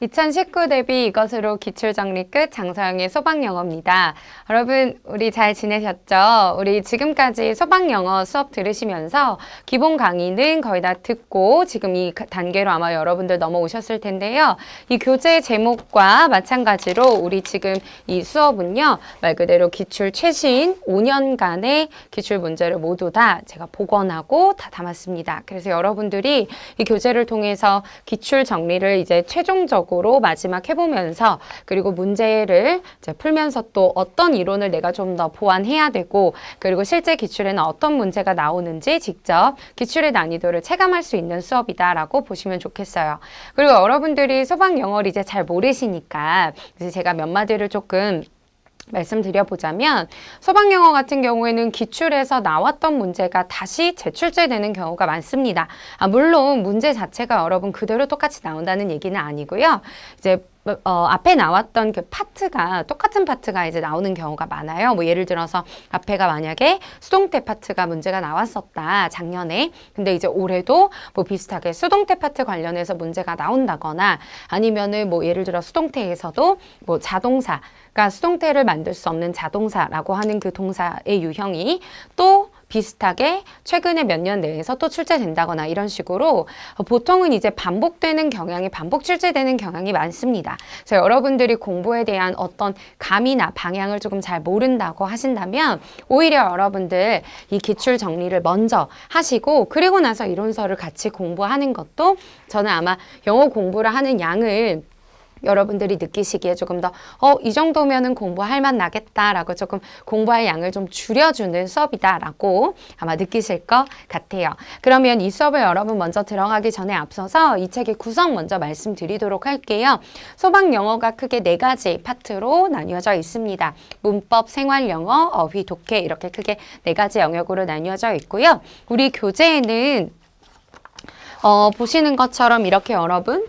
2019 대비 이것으로 기출정리 끝 장서영의 소방영어입니다. 여러분 우리 잘 지내셨죠? 우리 지금까지 소방영어 수업 들으시면서 기본 강의는 거의 다 듣고 지금 이 단계로 아마 여러분들 넘어오셨을 텐데요. 이 교재 제목과 마찬가지로 우리 지금 이 수업은요. 말 그대로 기출 최신 5년간의 기출 문제를 모두 다 제가 복원하고 다 담았습니다. 그래서 여러분들이 이 교재를 통해서 기출 정리를 이제 최종적으로 마지막 해보면서 그리고 문제를 이제 풀면서 또 어떤 이론을 내가 좀 더 보완해야 되고 그리고 실제 기출에는 어떤 문제가 나오는지 직접 기출의 난이도를 체감할 수 있는 수업이다라고 보시면 좋겠어요. 그리고 여러분들이 소방 영어를 이제 잘 모르시니까 그래서 제가 몇 마디를 조금 말씀드려보자면 소방영어 같은 경우에는 기출에서 나왔던 문제가 다시 재출제되는 경우가 많습니다. 물론 문제 자체가 여러분 그대로 똑같이 나온다는 얘기는 아니고요. 이제 앞에 나왔던 그 파트가 똑같은 파트가 이제 나오는 경우가 많아요. 뭐 예를 들어서 앞에가 만약에 수동태 파트가 문제가 나왔었다 작년에. 근데 이제 올해도 뭐 비슷하게 수동태 파트 관련해서 문제가 나온다거나 아니면은 뭐 예를 들어 수동태에서도 뭐 자동사 그러니까 수동태를 만들 수 없는 자동사라고 하는 그 동사의 유형이 또 비슷하게 최근에 몇 년 내에서 또 출제된다거나 이런 식으로 보통은 이제 반복되는 경향이 반복 출제되는 경향이 많습니다. 그래서 여러분들이 공부에 대한 어떤 감이나 방향을 조금 잘 모른다고 하신다면 오히려 여러분들 이 기출 정리를 먼저 하시고 그리고 나서 이론서를 같이 공부하는 것도 저는 아마 영어 공부를 하는 양을 여러분들이 느끼시기에 조금 더 이 정도면은 공부할 맛 나겠다라고 조금 공부할 양을 좀 줄여주는 수업이다라고 아마 느끼실 것 같아요. 그러면 이 수업을 여러분 먼저 들어가기 전에 앞서서 이 책의 구성 먼저 말씀드리도록 할게요. 소방 영어가 크게 4가지 파트로 나뉘어져 있습니다. 문법, 생활 영어, 어휘, 독해 이렇게 크게 4가지 영역으로 나뉘어져 있고요. 우리 교재에는 보시는 것처럼 이렇게 여러분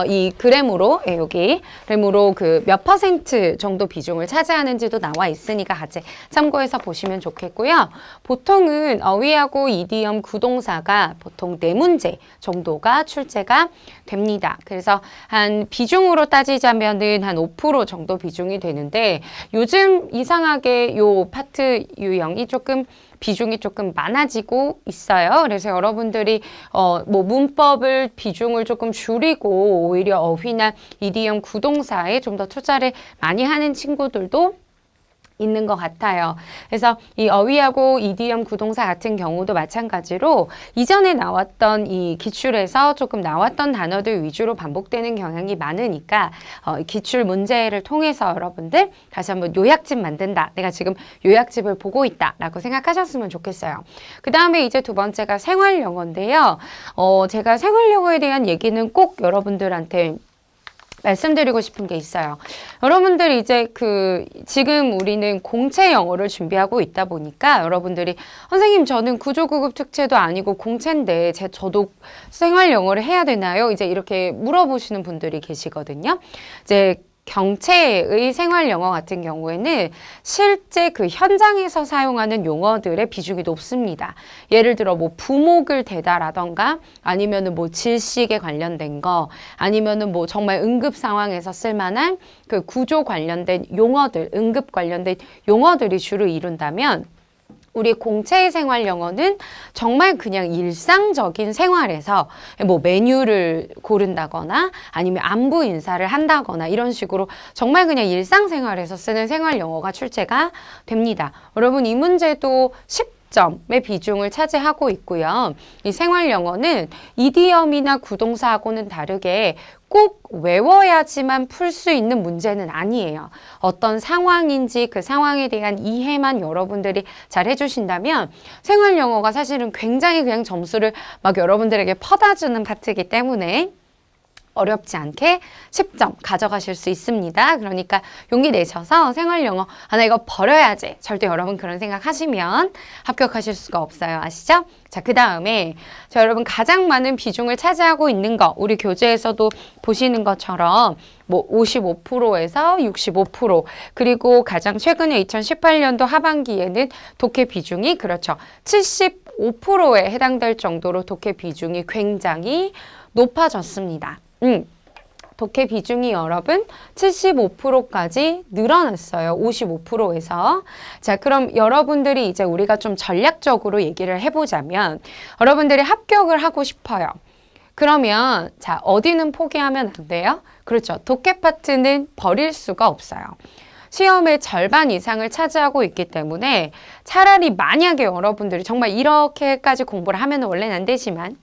이 그램으로 여기 그램으로 그 몇 퍼센트 정도 비중을 차지하는지도 나와 있으니까 같이 참고해서 보시면 좋겠고요. 보통은 어휘하고 이디엄 구동사가 보통 4문제 정도가 출제가 됩니다. 그래서 한 비중으로 따지자면은 한 5% 정도 비중이 되는데 요즘 이상하게 요 파트 유형이 비중이 조금 많아지고 있어요. 그래서 여러분들이 뭐 문법을 비중을 조금 줄이고 오히려 어휘나 이디엄 구동사에 좀 더 투자를 많이 하는 친구들도 있는 것 같아요. 그래서 이 어휘하고 이디엄 구동사 같은 경우도 마찬가지로 이전에 나왔던 이 기출에서 조금 나왔던 단어들 위주로 반복되는 경향이 많으니까 기출 문제를 통해서 여러분들 다시 한번 요약집 만든다. 내가 지금 요약집을 보고 있다 라고 생각하셨으면 좋겠어요. 그 다음에 이제 두 번째가 생활영어인데요. 제가 생활영어에 대한 얘기는 꼭 여러분들한테 말씀드리고 싶은 게 있어요. 여러분들 이제 지금 우리는 공채 영어를 준비하고 있다 보니까 여러분들이 선생님 저는 구조구급 특채도 아니고 공채인데 저도 생활 영어를 해야 되나요? 이제 이렇게 물어보시는 분들이 계시거든요. 이제 경채의 생활 영어 같은 경우에는 실제 그 현장에서 사용하는 용어들의 비중이 높습니다. 예를 들어 뭐 부목을 대다라던가 아니면은 뭐 질식에 관련된 거 아니면은 뭐 정말 응급 상황에서 쓸만한 그 구조 관련된 용어들, 응급 관련된 용어들이 주를 이룬다면 우리 공채의 생활 영어는 정말 그냥 일상적인 생활에서 뭐 메뉴를 고른다거나 아니면 안부 인사를 한다거나 이런 식으로 정말 그냥 일상생활에서 쓰는 생활 영어가 출제가 됩니다. 여러분 이 문제도 10점의 비중을 차지하고 있고요. 이 생활 영어는 이디엄이나 구동사하고는 다르게 꼭 외워야지만 풀 수 있는 문제는 아니에요. 어떤 상황인지 그 상황에 대한 이해만 여러분들이 잘 해주신다면 생활 영어가 사실은 굉장히 그냥 점수를 막 여러분들에게 퍼다주는 파트이기 때문에 어렵지 않게 10점 가져가실 수 있습니다. 그러니까 용기 내셔서 생활 영어 나 이거 버려야지. 절대 여러분 그런 생각 하시면 합격하실 수가 없어요. 아시죠? 자, 그 다음에 여러분 가장 많은 비중을 차지하고 있는 거 우리 교재에서도 보시는 것처럼 뭐 55%에서 65% 그리고 가장 최근에 2018년도 하반기에는 독해 비중이 그렇죠. 75%에 해당될 정도로 독해 비중이 굉장히 높아졌습니다. 독해 비중이 여러분 75%까지 늘어났어요. 55%에서. 자, 그럼 여러분들이 이제 우리가 좀 전략적으로 얘기를 해보자면 여러분들이 합격을 하고 싶어요. 그러면 자, 어디는 포기하면 안 돼요? 그렇죠. 독해 파트는 버릴 수가 없어요. 시험의 절반 이상을 차지하고 있기 때문에 차라리 만약에 여러분들이 정말 이렇게까지 공부를 하면 원래는 안 되지만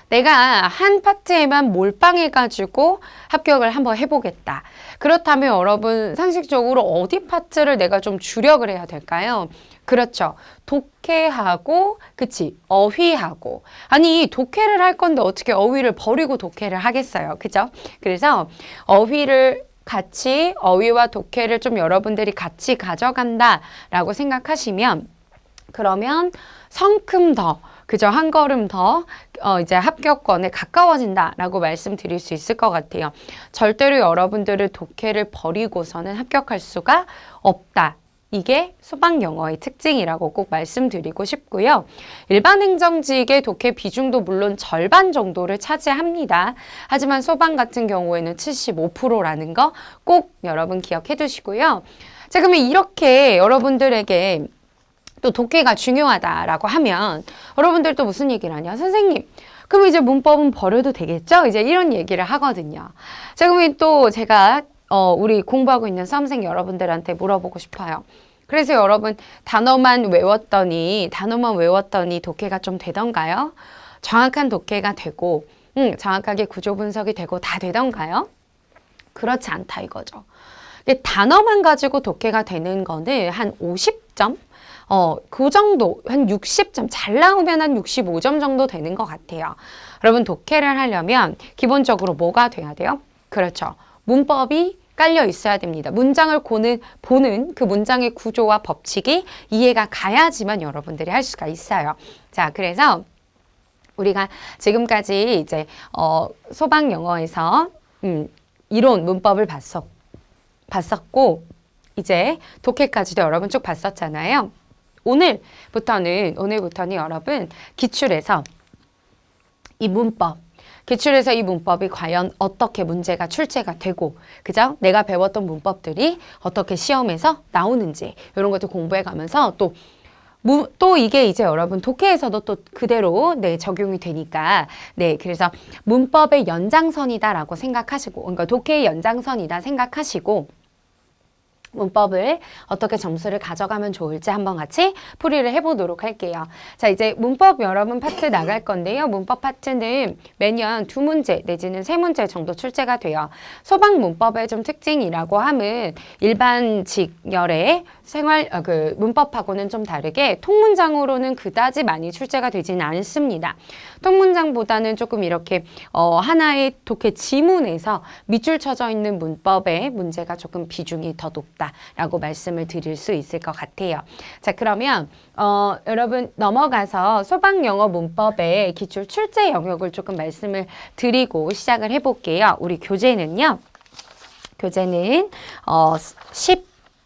내가 한 파트에만 몰빵해가지고 합격을 한번 해보겠다. 그렇다면 여러분 상식적으로 어디 파트를 내가 좀 주력을 해야 될까요? 그렇죠. 독해하고, 그치, 어휘하고. 아니, 독해를 할 건데 어떻게 어휘를 버리고 독해를 하겠어요. 그죠? 그래서 어휘를 같이, 어휘와 독해를 좀 여러분들이 같이 가져간다라고 생각하시면 그러면 성큼 더, 그저 한 걸음 더 이제 합격권에 가까워진다라고 말씀드릴 수 있을 것 같아요. 절대로 여러분들을 독해를 버리고서는 합격할 수가 없다. 이게 소방 영어의 특징이라고 꼭 말씀드리고 싶고요. 일반 행정직의 독해 비중도 물론 절반 정도를 차지합니다. 하지만 소방 같은 경우에는 75%라는 거 꼭 여러분 기억해 두시고요. 자, 그러면 이렇게 여러분들에게 또 독해가 중요하다라고 하면 여러분들 또 무슨 얘기를 하냐? 선생님, 그럼 이제 문법은 버려도 되겠죠? 이제 이런 얘기를 하거든요. 자, 그러면 또 제가 우리 공부하고 있는 수험생 여러분들한테 물어보고 싶어요. 그래서 여러분 단어만 외웠더니 독해가 좀 되던가요? 정확한 독해가 되고 정확하게 구조 분석이 되고 다 되던가요? 그렇지 않다 이거죠. 단어만 가지고 독해가 되는 거는 한 50점? 그 정도, 한 60점, 잘 나오면 한 65점 정도 되는 것 같아요. 여러분 독해를 하려면 기본적으로 뭐가 돼야 돼요? 그렇죠. 문법이 깔려 있어야 됩니다. 문장을 보는 그 문장의 구조와 법칙이 이해가 가야지만 여러분들이 할 수가 있어요. 자, 그래서 우리가 지금까지 이제 소방 영어에서 이론 문법을 봤었고 이제 독해까지도 여러분 쭉 봤었잖아요. 오늘부터는 여러분 기출에서 이 문법이 과연 어떻게 문제가 출제가 되고, 그죠? 내가 배웠던 문법들이 어떻게 시험에서 나오는지 이런 것도 공부해 가면서 또 이게 이제 여러분 독해에서도 또 그대로 적용이 되니까 그래서 문법의 연장선이다라고 생각하시고, 그러니까 독해의 연장선이다 생각하시고 문법을 어떻게 점수를 가져가면 좋을지 한번 같이 풀이를 해보도록 할게요. 자, 이제 문법 여러분 파트 나갈 건데요. 문법 파트는 매년 2문제 내지는 3문제 정도 출제가 돼요. 소방 문법의 좀 특징이라고 하면 일반 직열의 문법하고는 좀 다르게 통문장으로는 그다지 많이 출제가 되지는 않습니다. 통문장보다는 조금 이렇게 하나의 독해 지문에서 밑줄 쳐져 있는 문법의 문제가 조금 비중이 더 높다라고 말씀을 드릴 수 있을 것 같아요. 자, 그러면 여러분 넘어가서 소방영어 문법의 기출 출제 영역을 조금 말씀을 드리고 시작을 해볼게요. 우리 교재는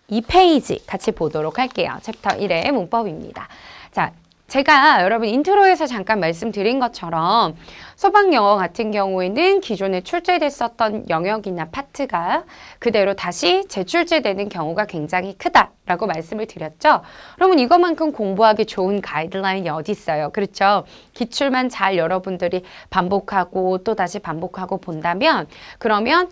12페이지 같이 보도록 할게요. 챕터 1의 문법입니다. 자, 제가 여러분 인트로에서 잠깐 말씀드린 것처럼 소방영어 같은 경우에는 기존에 출제됐었던 영역이나 파트가 그대로 다시 재출제되는 경우가 굉장히 크다라고 말씀을 드렸죠. 여러분 이것만큼 공부하기 좋은 가이드라인이 어디 있어요? 그렇죠? 기출만 잘 여러분들이 반복하고 또 다시 반복하고 본다면 그러면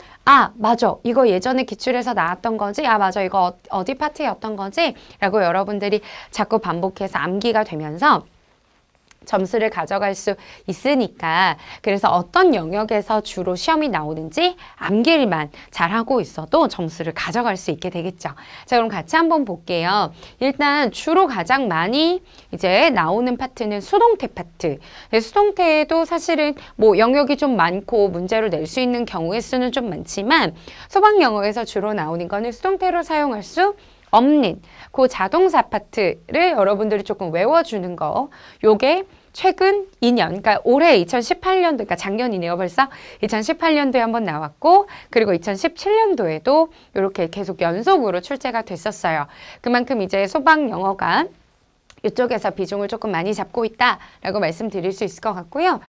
맞아. 이거 예전에 기출에서 나왔던 거지? 맞아. 이거 어디 파트였던 거지? 라고 여러분들이 자꾸 반복해서 암기가 되면서 점수를 가져갈 수 있으니까 그래서 어떤 영역에서 주로 시험이 나오는지 암기만 잘하고 있어도 점수를 가져갈 수 있게 되겠죠. 자, 그럼 같이 한번 볼게요. 일단 주로 가장 많이 이제 나오는 파트는 수동태 파트. 수동태에도 사실은 뭐 영역이 좀 많고 문제로 낼 수 있는 경우의 수는 좀 많지만 소방영어에서 주로 나오는 거는 수동태로 사용할 수 없는 그 자동사 파트를 여러분들이 조금 외워주는 거. 요게 최근 2년, 그러니까 올해 2018년도, 그러니까 작년이네요 벌써. 2018년도에 한번 나왔고 그리고 2017년도에도 이렇게 계속 연속으로 출제가 됐었어요. 그만큼 이제 소방 영어가 이쪽에서 비중을 조금 많이 잡고 있다라고 말씀드릴 수 있을 것 같고요.